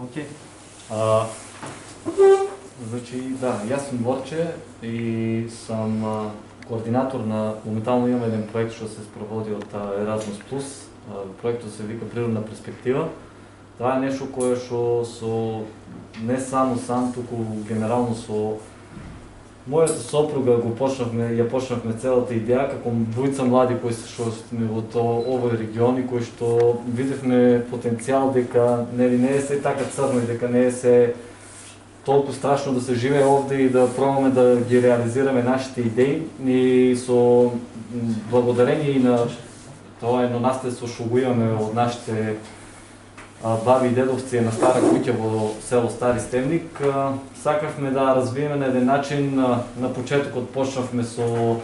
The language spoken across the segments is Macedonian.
Окей. Значи, да, аз съм Борче и съм координатор на... Моментално имаме един проект, що се спроводи от Erasmus+. Проектът се вика Природна перспектива. Това е нещо, което не само сам, тук генерално моята сопруга я почнахме цялата идея, како двојца млади кои сме от овој региони, кои што видевме потенцијал дека не е се така црно и дека не е се толку страшно да се живее овде и да пробваме да ги реализираме нашите идеи. И со благодарение и на тоа едно наследство што го имаме од нашите баби и дедовци на стара куќа во село Стари Стемник, сакавме да развиеме на еден начин. На почетокот почнавме со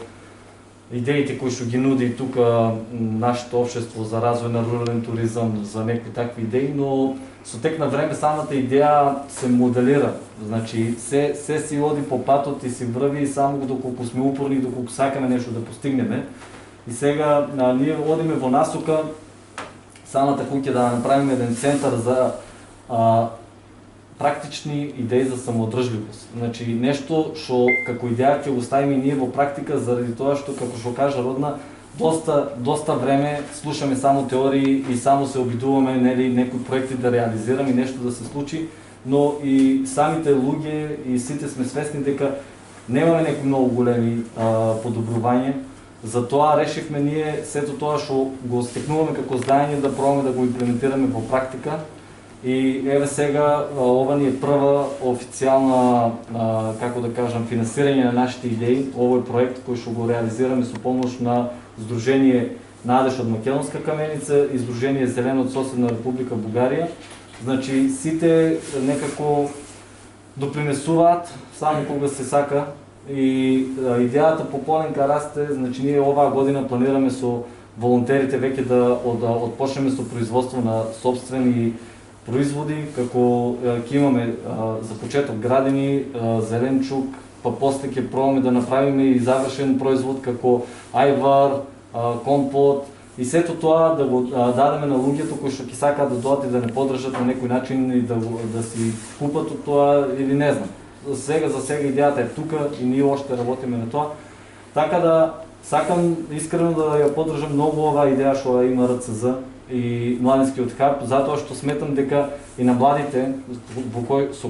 идеите кои што ги нуди тука нашето општество за развој на рурален туризам, за некои такви идеи, но со тек на време самата идеја се моделира. Значи се си оди по патот и си врви и само доколку сме упорни, доколку сакаме нешто да постигнеме. И сега ние одиме во насока самата куќа да направиме еден центар за практични идеи за самоодржливост. Значи нешто што како идеја ќе го ставиме ние во практика, заради тоа што, како што кажа Родна, доста време слушаме само теории и само се обидуваме некои проекти да реализираме, нешто да се случи, но и самите луѓе и сите сме свесни дека немаме некои многу големи подобрувања. Затоа решивме ние сето тоа што го стекнуваме како знаење да пробаме да го имплементираме во практика. И еве сега ова ни е прва официјална, како да кажам, финансирање на нашите идеи. Овој проект кој што го реализираме со помош на Сдружение Надеж од Македонска каменица и Сдружение Зелено од соседна Република Бугарија. Значи сите некако допринесуваат само кога се сака. И идејата по поленка расте. Значи ние оваа година планираме со волонтерите веќе да отпочнеме со производство на собствени производи, како ќе имаме за почеток градини, зеленчук, па после ќе пробаме да направиме и завршен производ како ајвар, компот и сето тоа да го дадеме на луѓето кои што ќе сакаат да дојдат и да не подржат на некој начин и да си купат од тоа или не знам. За сега идејата е тука и ние още работиме на тоа. Така да сакам искрено да ја поддржам многу оваа идеја што има РЦЗ и Младинскиот хаб, затоа што сметам дека и на младите со кои